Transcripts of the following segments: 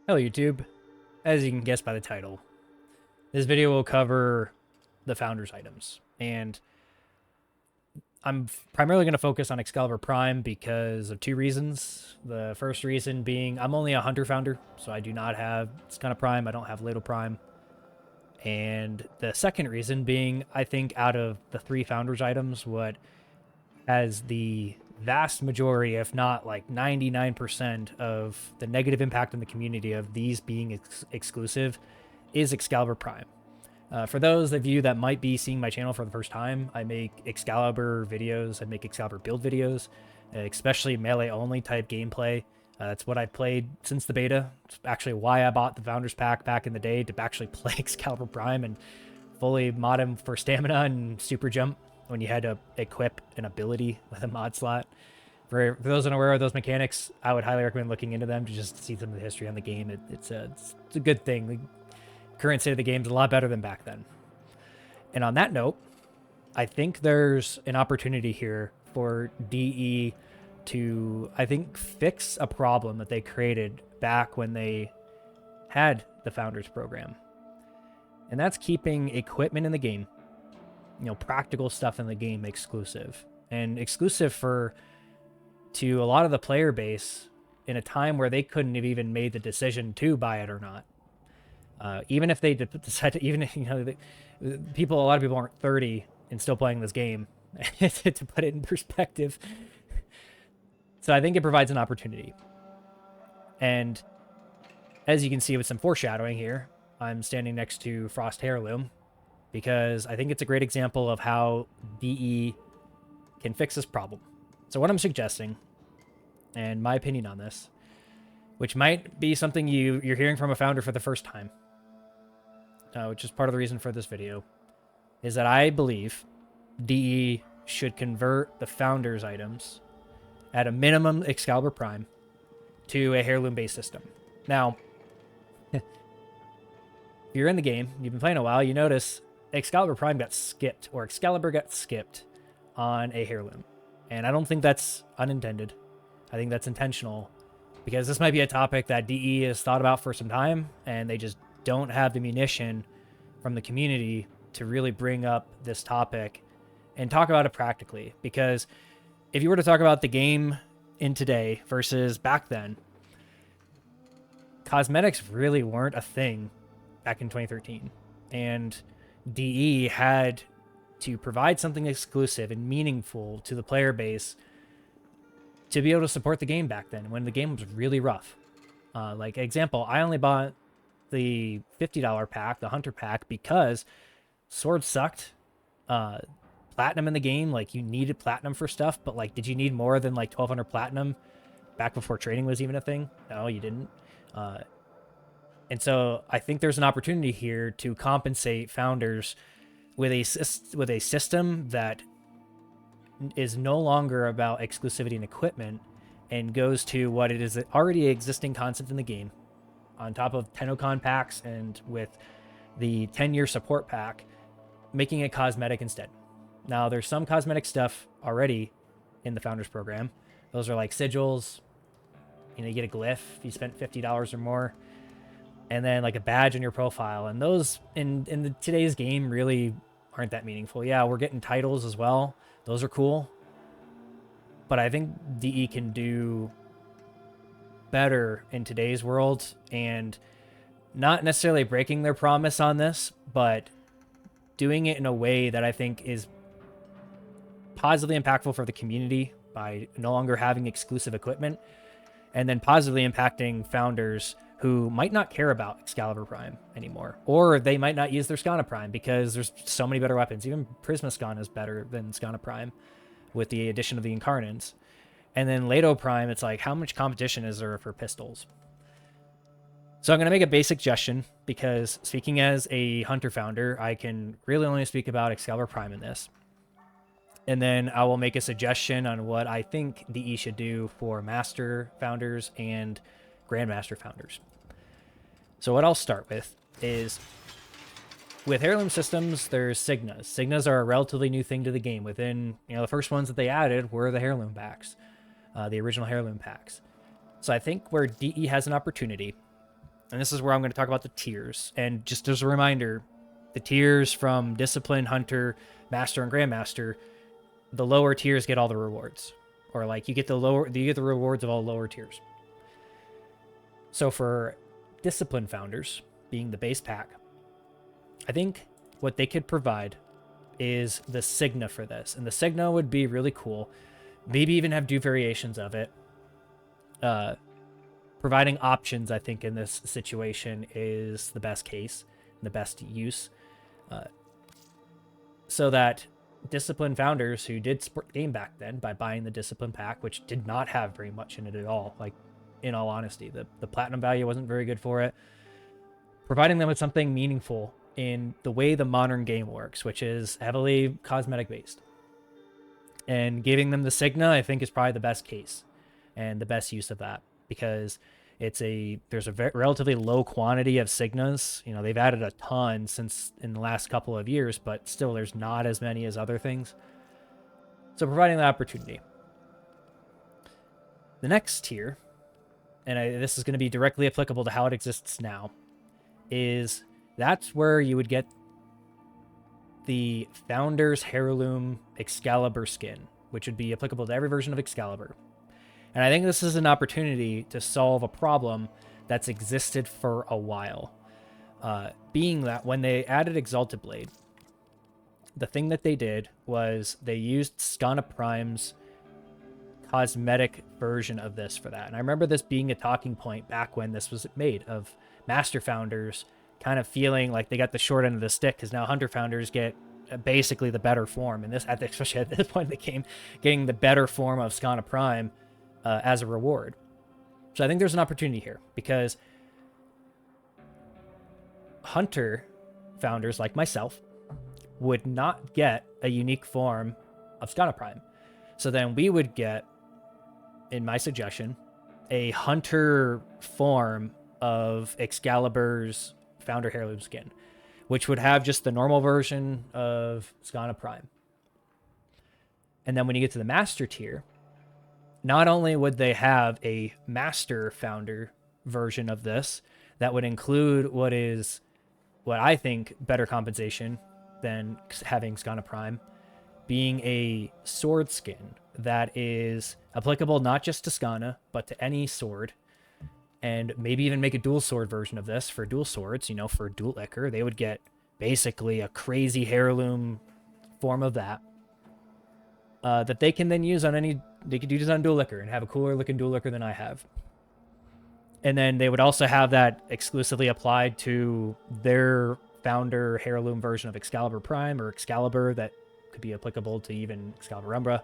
Hello YouTube. As you can guess by the title, this video will cover the founder's items. And I'm primarily going to focus on Excalibur Prime because of two reasons. The first reason being I'm only a Hunter founder, so I do not have Skana Prime, I don't have Ladle Prime. And the second reason being I think out of the three founders items, what has the vast majority, if not like 99% of the negative impact on the community of these being exclusive is Excalibur Prime. For those of you that might be seeing my channel for the first time, I make Excalibur videos, I make Excalibur build videos, especially melee only type gameplay. That's what I've played since the beta. It's actually why I bought the Founders Pack back in the day, to actually play Excalibur Prime and fully mod him for stamina and super jump when you had to equip an ability with a mod slot. For those unaware of those mechanics, I would highly recommend looking into them to just see some of the history on the game. It's a good thing. The current state of the game is a lot better than back then. And on that note, I think there's an opportunity here for DE to, I think, fix a problem that they created back when they had the Founders Program. And that's keeping equipment in the game, practical stuff in the game exclusive. And exclusive to a lot of the player base in a time where they couldn't have even made the decision to buy it or not. Even if they decide to, even if, a lot of people aren't 30 and still playing this game, to put it in perspective. So I think it provides an opportunity. And as you can see with some foreshadowing here, I'm standing next to Frost Heirloom because I think it's a great example of how DE can fix this problem. So what I'm suggesting, and my opinion on this, which might be something you're hearing from a founder for the first time, which is part of the reason for this video, is that I believe DE should convert the founders items at a minimum Excalibur Prime to a heirloom-based system. Now, if you're in the game, you've been playing a while, you notice Excalibur Prime got skipped, or Excalibur got skipped on a heirloom. And I don't think that's unintended. I think that's intentional, because this might be a topic that DE has thought about for some time, and they just don't have the munition from the community to really bring up this topic and talk about it practically. Because if you were to talk about the game in today versus back then, cosmetics really weren't a thing back in 2013. And DE had to provide something exclusive and meaningful to the player base to be able to support the game back then, when the game was really rough. Like example, I only bought the $50 pack, the Hunter pack, because swords sucked. Platinum in the game, like, you needed platinum for stuff, but like, did you need more than like 1200 platinum back before trading was even a thing? No, you didn't. And so I think there's an opportunity here to compensate founders with a system that is no longer about exclusivity and equipment, and goes to what it is already existing concept in the game, on top of Tenocon packs and with the 10-year support pack, making it cosmetic instead. Now, there's some cosmetic stuff already in the Founders Program. Those are like sigils. You get a glyph if you spent $50 or more. And then like a badge on your profile. And those in today's game really aren't that meaningful. Yeah, we're getting titles as well. Those are cool. But I think DE can do better in today's world, and not necessarily breaking their promise on this, but doing it in a way that I think is positively impactful for the community by no longer having exclusive equipment, and then positively impacting founders who might not care about Excalibur Prime anymore, or they might not use their Skana Prime because there's so many better weapons. Even Prisma Skana is better than Skana Prime with the addition of the Incarnates. And then Lado Prime, it's like, how much competition is there for pistols? So I'm going to make a basic suggestion, because speaking as a Hunter founder, I can really only speak about Excalibur Prime in this. And then I will make a suggestion on what I think DE should do for Master founders and Grandmaster founders. So what I'll start with is, with heirloom systems, there's Signas. Signas are a relatively new thing to the game. Within, the first ones that they added were the heirloom packs, the original heirloom packs. So I think where DE has an opportunity And this is where I'm going to talk about the tiers. And just as a reminder, the tiers from Discipline, Hunter, Master, and Grandmaster, the lower tiers get all the rewards. Or like you get the rewards of all lower tiers. So for Discipline Founders, being the base pack, I think what they could provide is the Signa for this. And the Signa would be really cool. Maybe even have variations of it. Providing options, I think, in this situation is the best case, the best use. So that Discipline Founders who did support the game back then by buying the Discipline pack, which did not have very much in it at all, like, in all honesty, the platinum value wasn't very good for it. Providing them with something meaningful in the way the modern game works, which is heavily cosmetic based. And giving them the Signa, I think, is probably the best case and the best use of that, because there's a relatively low quantity of Signas. You know, they've added a ton since in the last couple of years, but still there's not as many as other things. So providing the opportunity. The next tier, and this is going to be directly applicable to how it exists now, is that's where you would get the Founder's Heirloom Excalibur skin, which would be applicable to every version of Excalibur. And I think this is an opportunity to solve a problem that's existed for a while. Being that when they added Exalted Blade, the thing that they did was they used Skana Prime's cosmetic version of this for that. And I remember this being a talking point back when this was made, of Master Founders kind of feeling like they got the short end of the stick, because now Hunter Founders get basically the better form. And this, especially at this point, they came getting the better form of Skana Prime as a reward. So I think there's an opportunity here, because Hunter Founders like myself would not get a unique form of Skana Prime. So then we would get, in my suggestion, a Hunter form of Excalibur's Founder Heirloom skin, which would have just the normal version of Skana Prime. And then when you get to the Master tier, not only would they have a Master Founder version of this that would include what I think better compensation than having Skana Prime, being a sword skin that is applicable not just to Skana, but to any sword. And maybe even make a dual sword version of this for dual swords, you know, for dual liquor. They would get basically a crazy heirloom form of that. That they can then use on they could use on dual liquor and have a cooler looking dual liquor than I have. And then they would also have that exclusively applied to their Founder Heirloom version of Excalibur Prime or Excalibur that could be applicable to even Excalibur Umbra.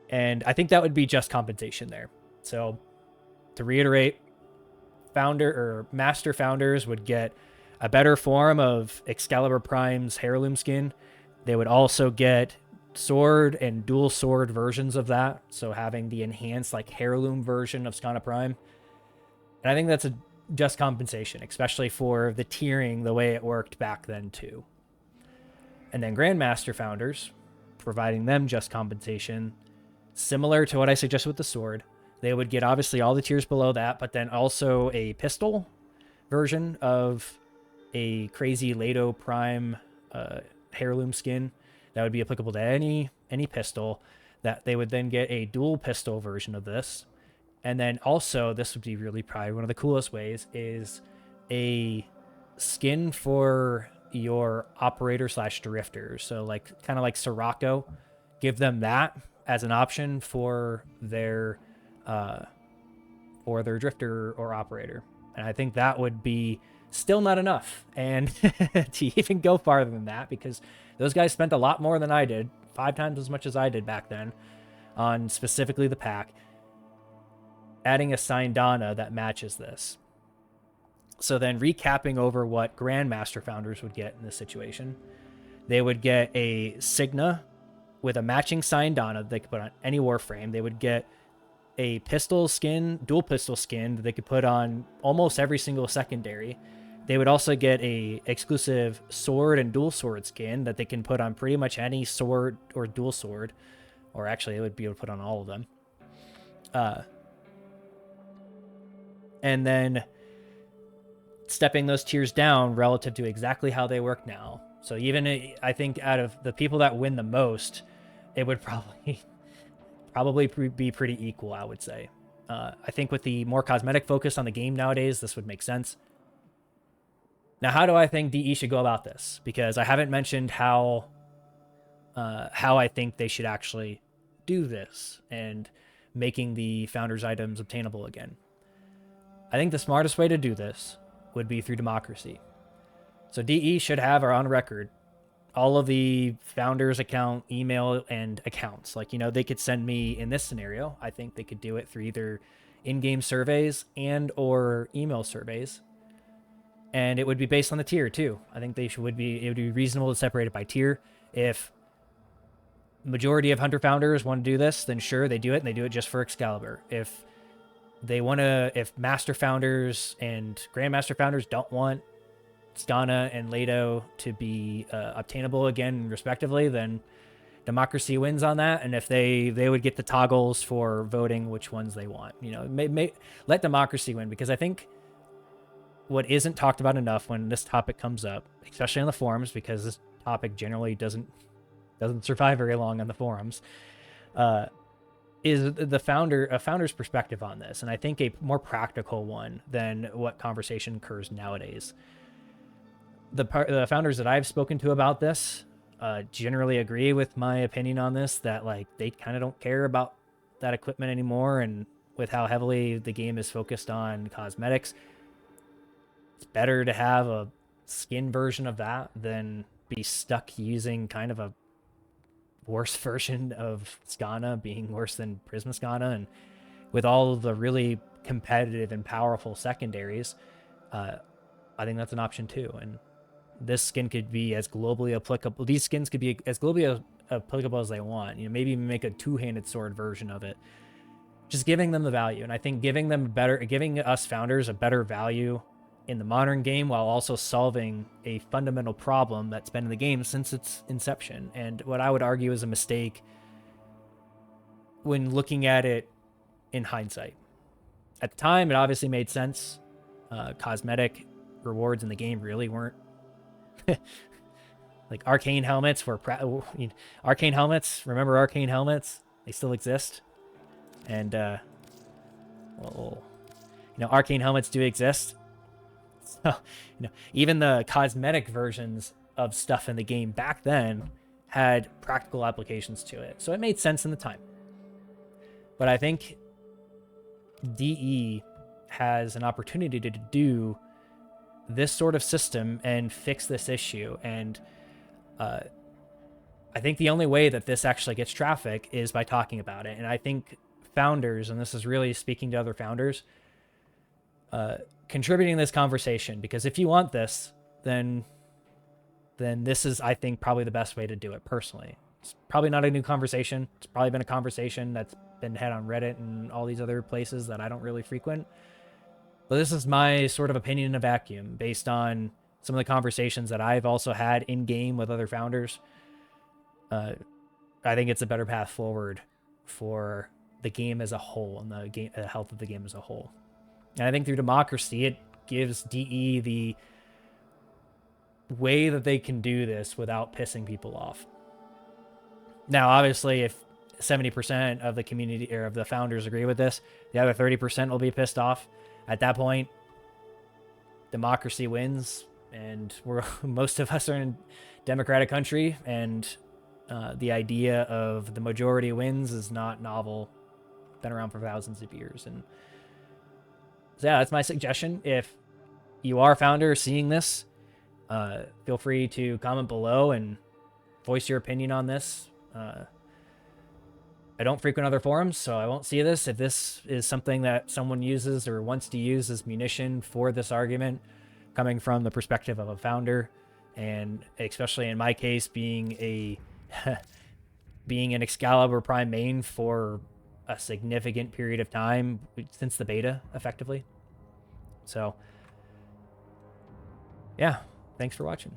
And I think that would be just compensation there. So to reiterate, Master Founders would get a better form of Excalibur Prime's Heirloom skin. They would also get sword and dual sword versions of that, so having the enhanced like heirloom version of Skana Prime. And I think that's a just compensation, especially for the tiering the way it worked back then too. And then Grandmaster Founders, providing them just compensation, similar to what I suggested with the sword. They would get obviously all the tiers below that, but then also a pistol version of a crazy Leto Prime heirloom skin that would be applicable to any pistol. That they would then get a dual pistol version of this. And then also, this would be really probably one of the coolest ways, is a skin for your operator / drifter. So like kind of like Sirocco, give them that as an option for their drifter or operator. And I think that would be still not enough, and to even go farther than that, because those guys spent a lot more than I did, 5 times as much as I did back then, on specifically the pack, adding a Syndana that matches this. So then recapping over what Grandmaster Founders would get in this situation, they would get a Signa with a matching Syndana they could put on any Warframe. They would get a pistol skin, dual pistol skin that they could put on almost every single secondary. They would also get a exclusive sword and dual sword skin that they can put on pretty much any sword or dual sword, or actually it would be able to put on all of them. and then stepping those tiers down relative to exactly how they work now. So even I think out of the people that win the most, it would probably be pretty equal, I would say. I think with the more cosmetic focus on the game nowadays, this would make sense. Now, how do I think DE should go about this? Because I haven't mentioned how I think they should actually do this and making the founders' items obtainable again. I think the smartest way to do this would be through democracy. So DE should have on record all of the founders' account, email, and accounts. Like, they could send me, in this scenario, I think they could do it through either in-game surveys and or email surveys. And it would be based on the tier too. I think it would be reasonable to separate it by tier. If majority of Hunter founders want to do this, then sure, they do it, and they do it just for Excalibur. If Master founders and Grandmaster founders don't want Skana and Leto to be obtainable again, respectively, then democracy wins on that. And if they would get the toggles for voting which ones they want, let democracy win, because I think what isn't talked about enough when this topic comes up, especially on the forums, because this topic generally doesn't survive very long on the forums, is a founder's perspective on this, and I think a more practical one than what conversation occurs nowadays. The founders that I've spoken to about this generally agree with my opinion on this, that like they kind of don't care about that equipment anymore, and with how heavily the game is focused on cosmetics, it's better to have a skin version of that than be stuck using kind of a worse version of Skana, being worse than Prisma Skana. And with all of the really competitive and powerful secondaries, I think that's an option too. And this skin could be as globally applicable. These skins could be as globally applicable as they want. Maybe even make a two-handed sword version of it. Just giving them the value. And I think giving us founders a better value in the modern game, while also solving a fundamental problem that's been in the game since its inception, and what I would argue is a mistake when looking at it in hindsight. At the time, it obviously made sense. Cosmetic rewards in the game really weren't like arcane helmets were arcane helmets. Remember arcane helmets? They still exist, and arcane helmets do exist. So, even the cosmetic versions of stuff in the game back then had practical applications to it. So it made sense in the time. But I think DE has an opportunity to do this sort of system and fix this issue. And I think the only way that this actually gets traffic is by talking about it. And I think founders, and this is really speaking to other founders, contributing to this conversation, because if you want this, then this is, I think, probably the best way to do it personally. It's probably not a new conversation. It's probably been a conversation that's been had on Reddit and all these other places that I don't really frequent. But this is my sort of opinion in a vacuum based on some of the conversations that I've also had in game with other founders. I think it's a better path forward for the game as a whole and the health of the game as a whole. And I think through democracy, it gives DE the way that they can do this without pissing people off. Now, obviously, if 70% of the community or of the founders agree with this, the other 30% will be pissed off. At that point, democracy wins, and most of us are in a democratic country, and the idea of the majority wins is not novel. Been around for thousands of years. And so yeah, that's my suggestion. If you are a founder seeing this, feel free to comment below and voice your opinion on this. I don't frequent other forums, so I won't see this. If this is something that someone uses or wants to use as munition for this argument, coming from the perspective of a founder, and especially in my case, being an Excalibur Prime main for a significant period of time since the beta, effectively. So, yeah, thanks for watching.